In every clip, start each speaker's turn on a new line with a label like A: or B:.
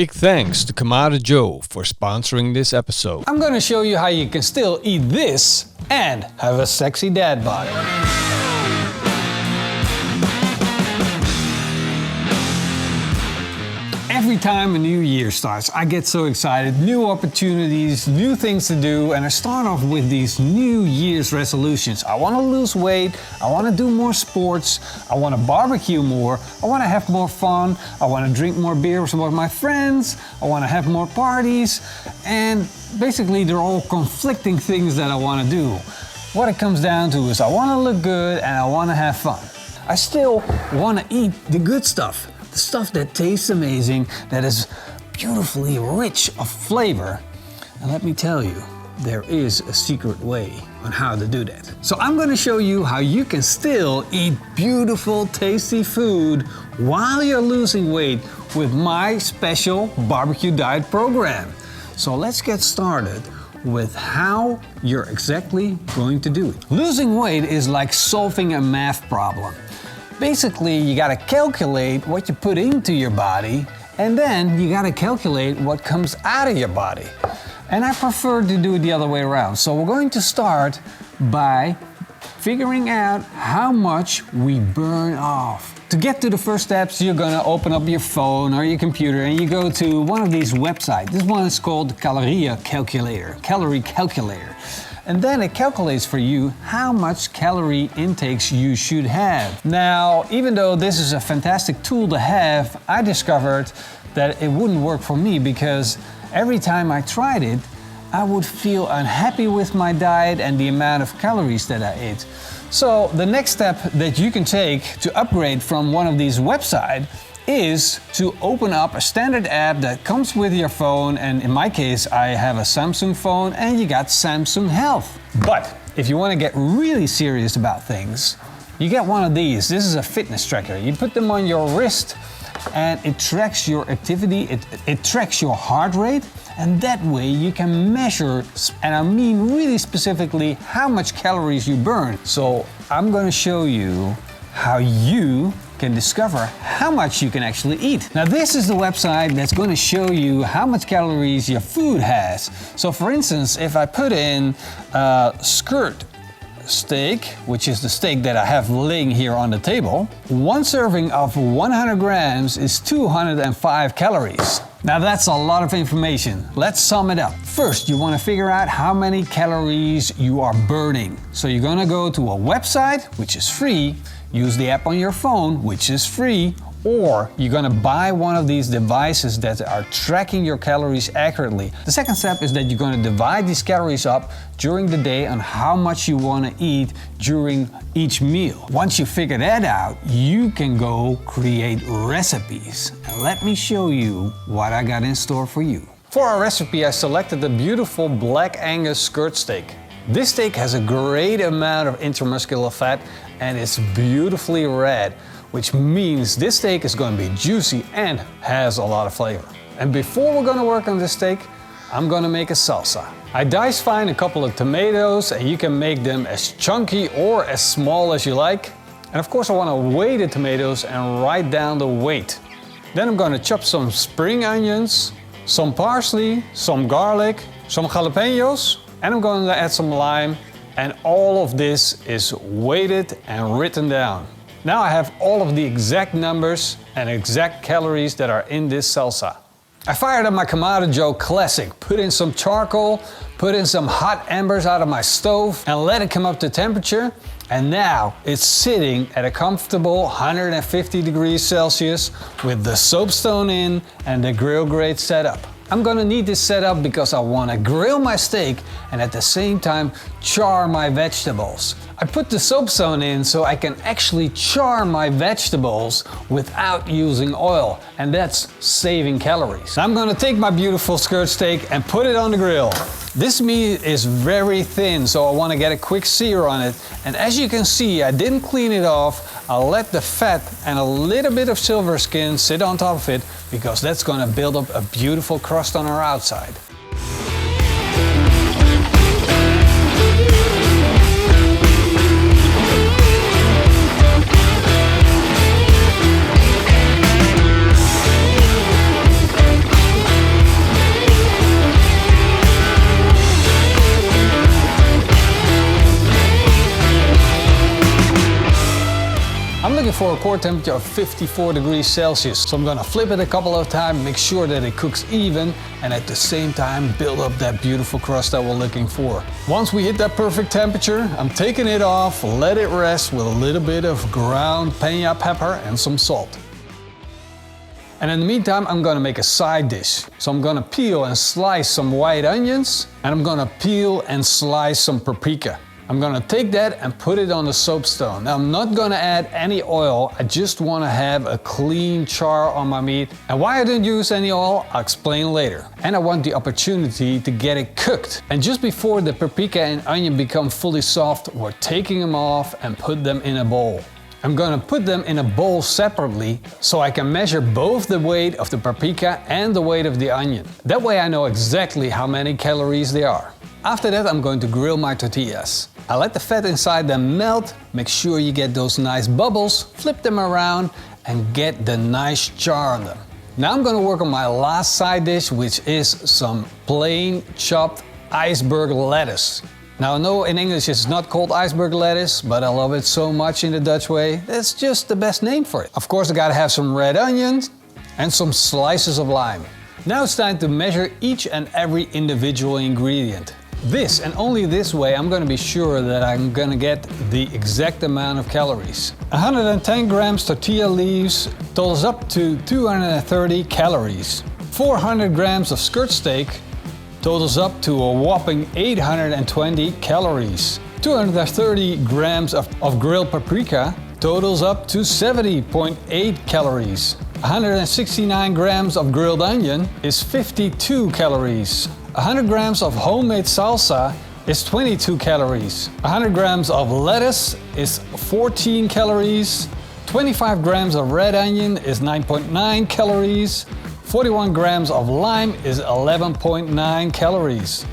A: Big thanks to Kamado Joe for sponsoring this episode.
B: I'm gonna show you how you can still eat this and have a sexy dad body. Every time a new year starts, I get so excited. New opportunities, new things to do, and I start off with these New Year's resolutions. I want to lose weight, I want to do more sports, I want to barbecue more, I want to have more fun, I want to drink more beers with my friends, I want to have more parties, and basically they're all conflicting things that I want to do. What it comes down to is I want to look good and I want to have fun. I still want to eat the good stuff. The stuff that tastes amazing, that is beautifully rich of flavor. And let me tell you, there is a secret way on how to do that. So I'm gonna show you how you can still eat beautiful, tasty food while you're losing weight with my special barbecue diet program. So let's get started with how you're exactly going to do it. Losing weight is like solving a math problem. Basically, you gotta calculate what you put into your body, and then you gotta calculate what comes out of your body. And I prefer to do it the other way around. So we're going to start by figuring out how much we burn off. To get to the first steps, you're gonna open up your phone or your computer and you go to one of these websites. This one is called the calorie calculator. And then it calculates for you how much calorie intakes you should have. Now, even though this is a fantastic tool to have, I discovered that it wouldn't work for me because every time I tried it, I would feel unhappy with my diet and the amount of calories that I ate. So the next step that you can take to upgrade from one of these websites is to open up a standard app that comes with your phone, and in my case I have a Samsung phone and you got Samsung Health. But if you want to get really serious about things, you get one of these. This is a fitness tracker. You put them on your wrist and it tracks your activity, it tracks your heart rate, and that way you can measure, and I mean really specifically, how much calories you burn. So I'm going to show you how you can discover how much you can actually eat. Now this is the website that's going to show you how much calories your food has. So for instance, if I put in skirt steak, which is the steak that I have laying here on the table, one serving of 100 grams is 205 calories. Now that's a lot of information. Let's sum it up. First, you want to figure out how many calories you are burning. So you're going to go to a website, which is free, use the app on your phone, which is free, or you're gonna buy one of these devices that are tracking your calories accurately. The second step is that you're gonna divide these calories up during the day on how much you wanna eat during each meal. Once you figure that out, you can go create recipes. And let me show you what I got in store for you. For our recipe, I selected the beautiful Black Angus skirt steak. This steak has a great amount of intramuscular fat and it's beautifully red, which means this steak is going to be juicy and has a lot of flavor. And before we're going to work on this steak, I'm going to make a salsa. I dice fine a couple of tomatoes, and you can make them as chunky or as small as you like. And of course I want to weigh the tomatoes and write down the weight. Then I'm going to chop some spring onions, some parsley, some garlic, some jalapenos, and I'm going to add some lime, and all of this is weighted and written down. Now I have all of the exact numbers and exact calories that are in this salsa. I fired up my Kamado Joe Classic, put in some charcoal, put in some hot embers out of my stove, and let it come up to temperature. And now it's sitting at a comfortable 150 degrees Celsius with the soapstone in and the grill grate set up. I'm gonna need this setup because I wanna grill my steak and at the same time char my vegetables. I put the soapstone in so I can actually char my vegetables without using oil, and that's saving calories. I'm gonna take my beautiful skirt steak and put it on the grill. This meat is very thin, so I wanna get a quick sear on it. And as you can see, I didn't clean it off. I'll let the fat and a little bit of silver skin sit on top of it because that's gonna build up a beautiful crust on our outside. for a core temperature of 54 degrees Celsius. So I'm gonna flip it a couple of times, make sure that it cooks even, and at the same time build up that beautiful crust that we're looking for. Once we hit that perfect temperature, I'm taking it off, let it rest with a little bit of ground peña pepper and some salt. And in the meantime, I'm gonna make a side dish. So I'm gonna peel and slice some white onions, and I'm gonna peel and slice some paprika. I'm gonna take that and put it on the soapstone. Now I'm not gonna add any oil, I just wanna have a clean char on my meat. And why I didn't use any oil, I'll explain later. And I want the opportunity to get it cooked. And just before the paprika and onion become fully soft, we're taking them off and put them in a bowl. I'm gonna put them in a bowl separately so I can measure both the weight of the paprika and the weight of the onion. That way I know exactly how many calories they are. After that, I'm going to grill my tortillas. I let the fat inside them melt, make sure you get those nice bubbles, flip them around and get the nice char on them. Now I'm gonna work on my last side dish, which is some plain chopped iceberg lettuce. Now I know in English it's not called iceberg lettuce, but I love it so much in the Dutch way, it's just the best name for it. Of course I gotta have some red onions and some slices of lime. Now it's time to measure each and every individual ingredient. This and only this way I'm gonna be sure that I'm gonna get the exact amount of calories. 110 grams tortilla leaves totals up to 230 calories. 400 grams of skirt steak totals up to a whopping 820 calories. 230 grams of grilled paprika totals up to 70.8 calories. 169 grams of grilled onion is 52 calories. 100 grams of homemade salsa is 22 calories. 100 grams of lettuce is 14 calories. 25 grams of red onion is 9.9 calories. 41 grams of lime is 11.9 calories.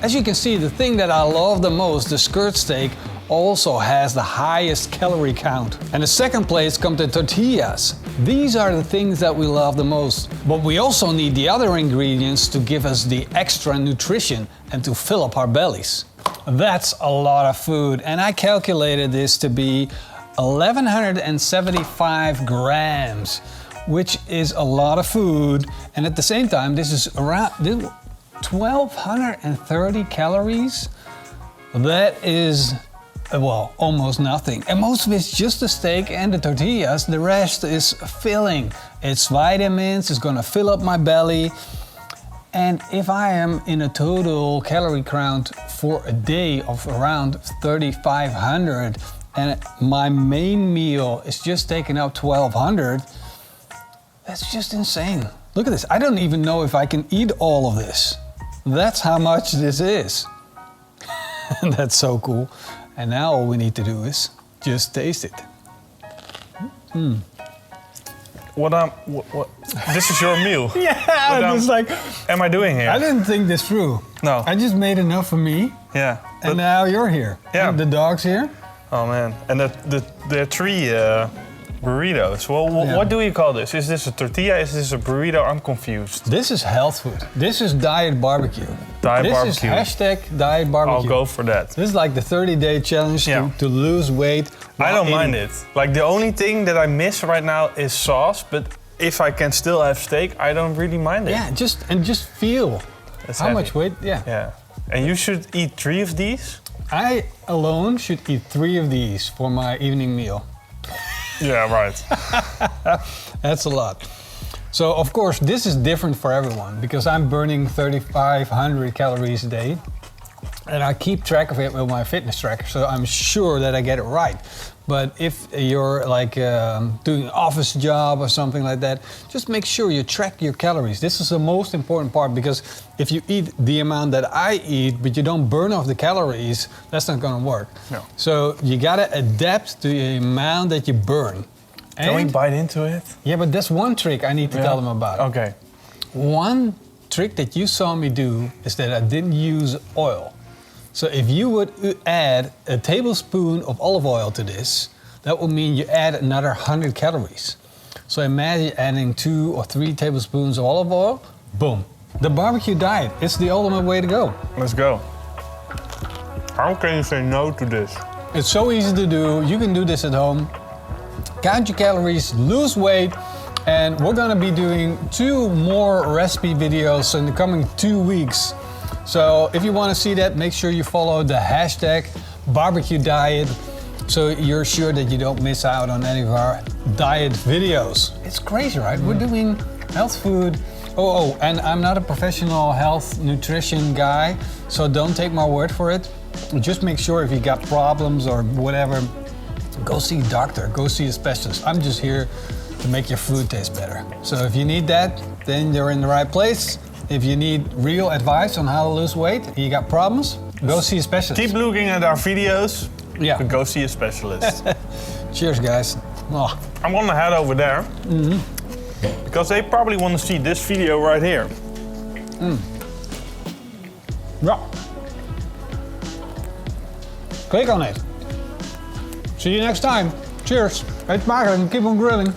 B: As you can see, the thing that I love the most, the skirt steak, also has the highest calorie count. And the second place comes the tortillas. These are the things that we love the most. But we also need the other ingredients to give us the extra nutrition and to fill up our bellies. That's a lot of food, and I calculated this to be 1175 grams, which is a lot of food. And at the same time, this is around 1230 calories. That is, well, almost nothing. And most of it's just the steak and the tortillas. The rest is filling. It's vitamins, it's gonna fill up my belly. And if I am in a total calorie count for a day of around 3,500 and my main meal is just taking up 1,200, that's just insane. Look at this. I don't even know if I can eat all of this. That's how much this is. That's so cool. And now all we need to do is just taste it.
C: What this is your meal.
B: Yeah, it's like,
C: am I doing here?
B: I didn't think this through.
C: No.
B: I just made enough for me.
C: Yeah.
B: And now you're here.
C: Yeah.
B: And the dog's here.
C: Oh man. And the three burritos. Well, what do you call this? Is this a tortilla? Is this a burrito? I'm confused.
B: This is health food. This is diet barbecue.
C: Diet barbecue.
B: This is #diet barbecue.
C: I'll go for that.
B: This is like the 30-day challenge to lose weight.
C: I don't mind it. Like the only thing that I miss right now is sauce, but if I can still have steak, I don't really mind it.
B: Yeah, just feel
C: That's
B: how
C: heavy.
B: much weight. Yeah.
C: Yeah. And you should eat 3 of these?
B: I alone should eat 3 of these for my evening meal.
C: Yeah, right.
B: That's a lot. So of course this is different for everyone because I'm burning 3,500 calories a day and I keep track of it with my fitness tracker, so I'm sure that I get it right. But if you're like doing an office job or something like that, just make sure you track your calories. This is the most important part because if you eat the amount that I eat, but you don't burn off the calories, that's not gonna work.
C: No.
B: So you gotta adapt to the amount that you burn.
C: Can we bite into it?
B: Yeah, but that's one trick I need to tell them about.
C: Okay.
B: One trick that you saw me do is that I didn't use oil. So if you would add a tablespoon of olive oil to this, that would mean you add another 100 calories. So imagine adding 2 or 3 tablespoons of olive oil, boom. The barbecue diet, it's the ultimate way to go.
C: Let's go. How can you say no to this?
B: It's so easy to do, you can do this at home. count your calories, lose weight, and we're gonna be doing 2 more recipe videos in the coming 2 weeks. So if you wanna see that, make sure you follow the hashtag barbecue diet so you're sure that you don't miss out on any of our diet videos. It's crazy, right? We're doing health food. Oh, and I'm not a professional health nutrition guy, so don't take my word for it. Just make sure if you got problems or whatever, go see a doctor, go see a specialist. I'm just here to make your food taste better. So if you need that, then you're in the right place. If you need real advice on how to lose weight, you got problems, go see a specialist.
C: Keep looking at our videos,
B: Yeah.
C: but go see a specialist.
B: Cheers, guys. Oh.
C: I'm gonna head over there, because they probably want to see this video right here.
B: Yeah. Click on it. See you next time. Cheers. Eet smakelijk en keep on grilling.